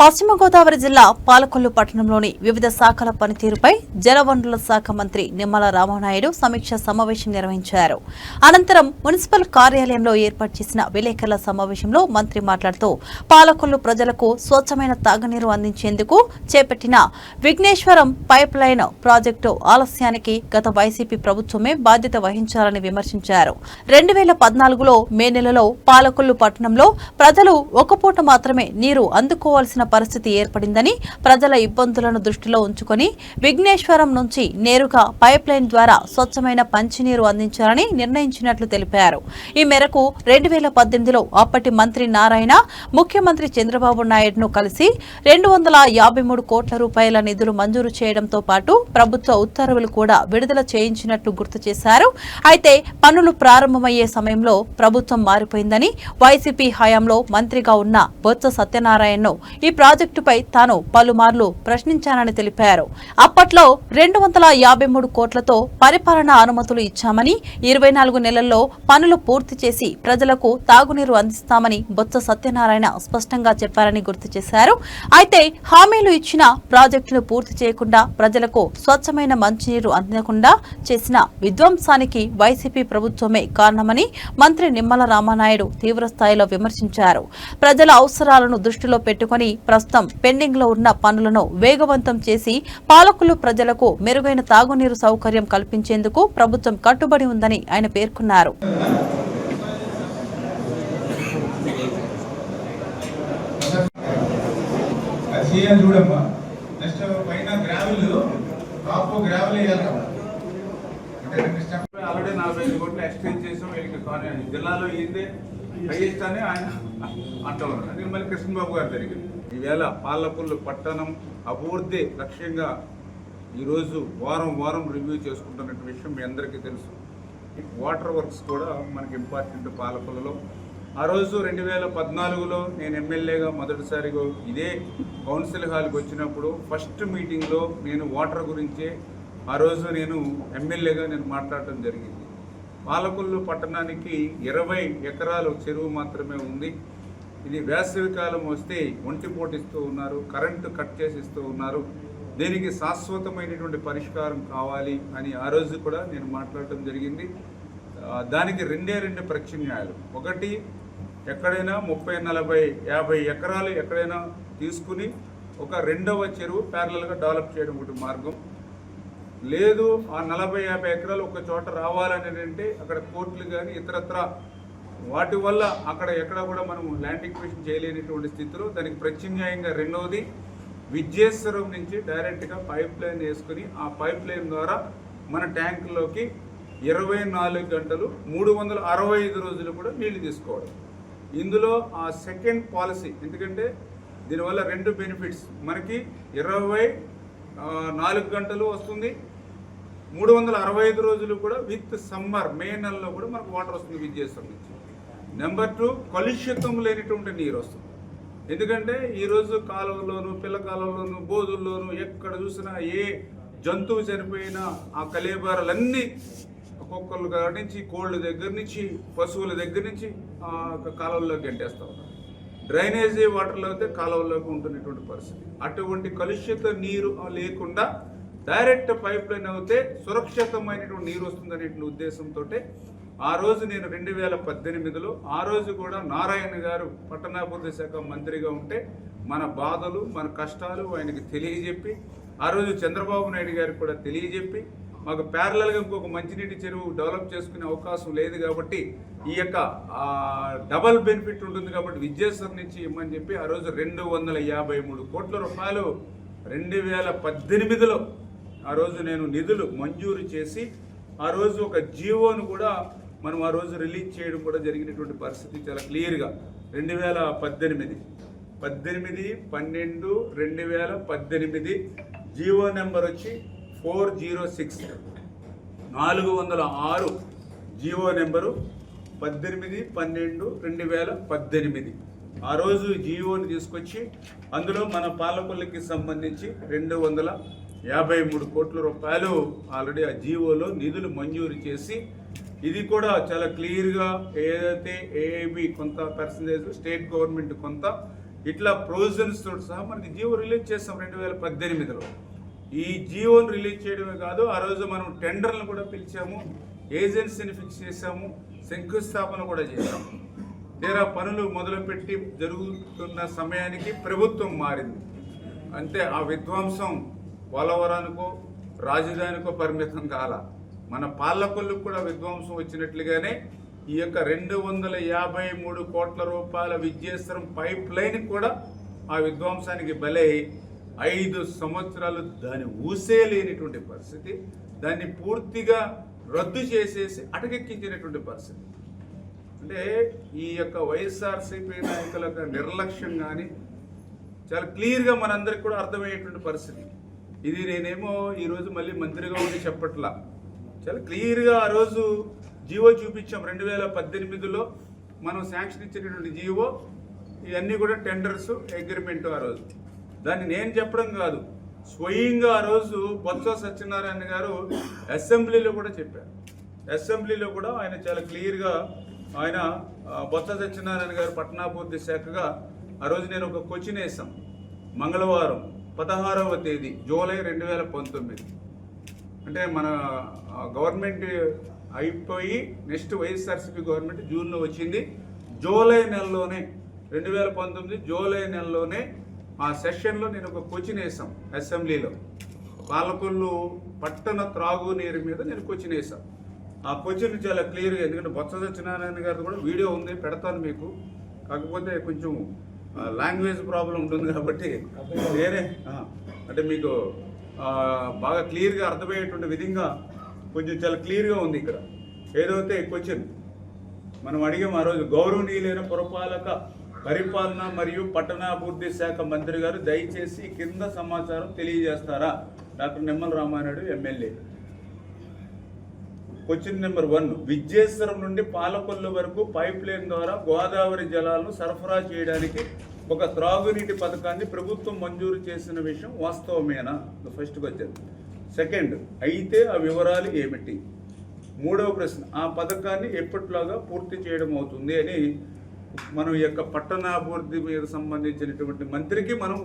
పశ్చిమ గోదావరి జిల్లా పాలకొల్లు పట్టణంలోని వివిధ శాఖల పనితీరుపై జలవనరుల శాఖ మంత్రి నిమ్మల రామనాయుడు సమీక్ష సమావేశం నిర్వహించారు. అనంతరం మున్సిపల్ కార్యాలయంలో ఏర్పాటు చేసిన విలేకరుల సమావేశంలో మంత్రి మాట్లాడుతూ పాలకొల్లు ప్రజలకు స్వచ్ఛమైన తాగునీరు అందించేందుకు చేపట్టిన విఘ్నేశ్వరం పైప్ లైన్ ప్రాజెక్టు ఆలస్యానికి గత వైసీపీ ప్రభుత్వమే బాధ్యత వహించాలని విమర్శించారు. 2014లో మే నెలలో పాలకొల్లు పట్టణంలో ప్రజలు ఒక పూట మాత్రమే నీరు అందుకోవాల్సిన పరిస్థితి ఏర్పడిందని, ప్రజల ఇబ్బందులను దృష్టిలో ఉంచుకొని విఘ్నేశ్వరం నుంచి నేరుగా పైప్ లైన్ ద్వారా స్వచ్ఛమైన మంచినీరు అందించాలని నిర్ణయించినట్లు తెలిపారు. ఈ మేరకు 2018లో అప్పటి మంత్రి నారాయణ ముఖ్యమంత్రి చంద్రబాబు నాయుడును కలిసి 253 కోట్ల రూపాయల నిధులు మంజూరు చేయడంతో పాటు ప్రభుత్వ ఉత్తర్వులు కూడా విడుదల చేయించినట్లు గుర్తు చేశారు. అయితే పనులు ప్రారంభమయ్యే సమయంలో ప్రభుత్వం మారిపోయిందని, వైసీపీ హయాంలో మంత్రిగా ఉన్న బొత్స సత్యనారాయణను ఈ ప్రాజెక్టుపై తాను పలుమార్లు ప్రశ్నించానని తెలిపారు. అప్పట్లో 253 కోట్లతో పరిపాలనా అనుమతులు ఇచ్చామని, 24 నెలల్లో పనులు పూర్తి చేసి ప్రజలకు తాగునీరు అందిస్తామని బొత్స సత్యనారాయణ స్పష్టంగా చెప్పారని గుర్తు చేశారు. అయితే హామీలు ఇచ్చిన ప్రాజెక్టును పూర్తి చేయకుండా ప్రజలకు స్వచ్ఛమైన మంచినీరు అందకుండా చేసిన విధ్వంసానికి వైసీపీ ప్రభుత్వమే కారణమని మంత్రి నిమ్మల రామనాయుడు తీవ్రస్థాయిలో విమర్శించారు. ప్రజల అవసరాలను దృష్టిలో పెట్టుకుని ప్రస్తుతం పెండింగ్ లో ఉన్న పనులను వేగవంతం చేసి పాలకులు ప్రజలకు మెరుగైన తాగునీరు సౌకర్యం కల్పించేందుకు ప్రభుత్వం కట్టుబడి ఉందని ఆయన పేర్కొన్నారు. ఆల్రెడీ 45 కోట్లు ఎక్స్టెండ్ చేసాం. జిల్లాలో ఏందే హైయెస్ట్ అని ఆయన అంటూ ఉన్నారు. అది మళ్ళీ కృష్ణబాబు గారు జరిగింది. ఈవేళ పాలకొల్లు పట్టణం అభివృద్ధి లక్ష్యంగా ఈరోజు వారం వారం రివ్యూ చేసుకుంటున్న విషయం మీ అందరికీ తెలుసు. వాటర్ వర్క్స్ కూడా మనకి ఇంపార్టెంట్ పాలకొల్లులో. ఆ రోజు 2014లో నేను ఎమ్మెల్యేగా మొదటిసారిగా ఇదే కౌన్సిల్ హాల్కి వచ్చినప్పుడు ఫస్ట్ మీటింగ్లో నేను వాటర్ గురించే ఆ రోజు నేను ఎమ్మెల్యేగా మాట్లాడటం జరిగింది. పాలకొల్లు పట్టణానికి 20 ఎకరాలు చెరువు మాత్రమే ఉంది. ఇది వేసవి కాలం వస్తే ఒంటిపోటిస్తూ ఉన్నారు, కరెంటు కట్ చేసి ఇస్తూ ఉన్నారు. దీనికి శాశ్వతమైనటువంటి పరిష్కారం కావాలి అని ఆ రోజు కూడా నేను మాట్లాడటం జరిగింది. దానికి రెండు ప్రత్యామ్నాయాలు. ఒకటి, ఎక్కడైనా 30, 40, 50 ఎకరాలు ఎక్కడైనా తీసుకుని ఒక రెండవ చెరువు ప్యారలల్గా డెవలప్ చేయడం ఒకటి మార్గం. లేదు, ఆ 40, 50 ఎకరాలు ఒక చోట రావాలని అంటే అక్కడ కోర్టులు కానీ ఇతరత్ర వాటి వల్ల అక్కడ ఎక్కడ కూడా మనం ల్యాండ్ ఎక్విజిషన్ చేయలేనటువంటి స్థితిలో దానికి ప్రత్యామ్నాయంగా రెండవది విఘ్నేశ్వరం నుంచి డైరెక్ట్గా పైప్ లైన్ వేసుకుని ఆ పైప్ లైన్ ద్వారా మన ట్యాంకుల్లోకి 24 గంటలు 365 రోజులు కూడా నీళ్లు తీసుకోవడం. ఇందులో ఆ సెకండ్ పాలసీ, ఎందుకంటే దీనివల్ల 2 బెనిఫిట్స్. మనకి 24 గంటలు వస్తుంది, 365 రోజులు కూడా విత్ సమ్మర్ మే నెలలో కూడా మనకు వాటర్ వస్తుంది విఘ్నేశ్వరం నుంచి. నెంబర్ 2, కలుషితం లేనిటువంటి నీరు వస్తుంది. ఎందుకంటే ఈరోజు కాలువలోను, పిల్ల కాలువలోను, బోధుల్లోనూ ఎక్కడ చూసినా ఏ జంతువు చనిపోయినా ఆ కలేబరాలన్నీ కుక్కల దగ్గర నుంచి, కోళ్ళ దగ్గర నుంచి, పశువుల దగ్గర నుంచి కాలువల్లోకి గంటేస్తూ ఉన్నారు. డ్రైనేజీ వాటర్లో అయితే కాలువల్లోకి ఉంటున్నటువంటి పరిస్థితి. అటువంటి కలుషిత నీరు లేకుండా డైరెక్ట్ పైప్ లైన్ అయితే సురక్షితమైనటువంటి నీరు వస్తుందనే ఉద్దేశంతో ఆ రోజు నేను 2018లో ఆ రోజు కూడా నారాయణ గారు పట్టణాభివృద్ధి శాఖ మంత్రిగా ఉంటే మన బాధలు, మన కష్టాలు ఆయనకి తెలియజెప్పి, ఆ రోజు చంద్రబాబు నాయుడు గారికి కూడా తెలియజెప్పి, మాకు ప్యారలల్గా ఇంకొక మంచినీటి చెరువు డెవలప్ చేసుకునే అవకాశం లేదు కాబట్టి ఈ యొక్క డబల్ బెనిఫిట్ ఉంటుంది కాబట్టి విఘ్నేశ్వరం నుంచి ఇమ్మని చెప్పి ఆ రోజు 253 కోట్ల రూపాయలు 2018లో ఆ రోజు నేను నిధులు మంజూరు చేసి ఆ రోజు ఒక జీవోను కూడా మనం ఆ రోజు రిలీజ్ చేయడం కూడా జరిగినటువంటి పరిస్థితి చాలా క్లియర్గా. 2018 జీవో నెంబర్ వచ్చి 406 406 జీవో నెంబరు 18/12/2018. ఆ రోజు జీవోని తీసుకొచ్చి అందులో మన పాలకొల్లుకి సంబంధించి 253 కోట్ల రూపాయలు ఆల్రెడీ ఆ జీవోలో నిధులు మంజూరు చేసి, ఇది కూడా చాలా క్లియర్గా ఏదైతే ఏఐబి కొంత పర్సంటేజ్, స్టేట్ గవర్నమెంట్ కొంత, ఇట్లా ప్రొవిజన్స్ తోటి సహా మనకి జీవో రిలీజ్ చేస్తాం 2018లో. ఈ జీవోను రిలీజ్ చేయడమే కాదు, ఆ రోజు మనం టెండర్లను కూడా పిలిచాము, ఏజెన్సీని ఫిక్స్ చేశాము, శంకుస్థాపన కూడా చేశాము. తీరా పనులు మొదలుపెట్టి జరుగుతున్న సమయానికి ప్రభుత్వం మారింది. అంతే, ఆ విధ్వంసం పోలవరానికో రాజధానికో పరిమితం కాల, మన పాలకొల్లుకు కూడా విధ్వంసం వచ్చినట్లుగానే ఈ యొక్క 253 కోట్ల రూపాయల విద్యేశ్వరం పైప్ లైన్ కూడా ఆ విధ్వంసానికి బలై 5 సంవత్సరాలు దాన్ని ఊసేలేనిటువంటి పరిస్థితి, దాన్ని పూర్తిగా రద్దు చేసేసి అటకెక్కించినటువంటి పరిస్థితి. అంటే ఈ యొక్క వైఎస్ఆర్సీపీ నాయకుల యొక్క నిర్లక్ష్యం కానీ చాలా క్లియర్గా మనందరికి కూడా అర్థమయ్యేటువంటి పరిస్థితి. ఇది నేనేమో ఈరోజు మళ్ళీ మంత్రిగా ఉండి చెప్పట్లా, చాలా క్లియర్గా ఆ రోజు జీవో చూపించాం. 2018లో మనం శాంక్షన్ ఇచ్చినటువంటి జీవో, ఇవన్నీ కూడా టెండర్స్ అగ్రిమెంట్. ఆ రోజు దాన్ని నేను చెప్పడం కాదు, స్వయంగా ఆ రోజు బొత్స సత్యనారాయణ గారు అసెంబ్లీలో కూడా చెప్పారు. అసెంబ్లీలో కూడా ఆయన చాలా క్లియర్గా ఆయన బొత్స సత్యనారాయణ గారు పట్టణాభివృద్ధి శాఖగా ఆ రోజు నేను ఒక క్వశ్చన్ వేసాం. మంగళవారం 16వ తేదీ జూలై 2019, అంటే మన గవర్నమెంట్ అయిపోయి నెక్స్ట్ వైఎస్ఆర్సీపీ గవర్నమెంట్ జూన్లో వచ్చింది. జూలై నెలలోనే 2019 జూలై నెలలోనే ఆ సెషన్లో నేను ఒక క్వశ్చన్ వేసాం అసెంబ్లీలో. పాలకొల్లు పట్టణ త్రాగునీరు మీద నేను క్వశ్చన్ వేసాం. ఆ క్వశ్చన్ చాలా క్లియర్గా, ఎందుకంటే బొత్స సత్యనారాయణ గారిది కూడా వీడియో ఉంది, పెడతాను మీకు. కాకపోతే కొంచెం లాంగ్వేజ్ ప్రాబ్లం ఉంటుంది కాబట్టి వేరే అంటే మీకు బాగా క్లియర్గా అర్థమయ్యేటువంటి విధంగా కొంచెం చాలా క్లియర్గా ఉంది ఇక్కడ. ఏదైతే క్వశ్చన్ మనం అడిగాం ఆ రోజు, గౌరవనీయులైన పురపాలక పరిపాలన మరియు పట్టణాభివృద్ధి శాఖ మంత్రి గారు దయచేసి కింద సమాచారం తెలియజేస్తారా? Doctor Nimmala Ramanaidu MLA. Question number 1, Vidyeswaram నుండి పాలకొల్లు వరకు పైప్ లైన్ ద్వారా గోదావరి జలాలను సరఫరా చేయడానికి ఒక త్రాగునీటి పథకాన్ని ప్రభుత్వం మంజూరు చేసిన విషయం వాస్తవమేనా? First question. సెకండ్, అయితే ఆ వివరాలు ఏమిటి? మూడవ ప్రశ్న, ఆ పథకాన్ని ఎప్పటిలాగా పూర్తి చేయడం అవుతుంది అని మనం ఈ యొక్క పట్టణాభివృద్ధి మీద సంబంధించినటువంటి మంత్రికి మనం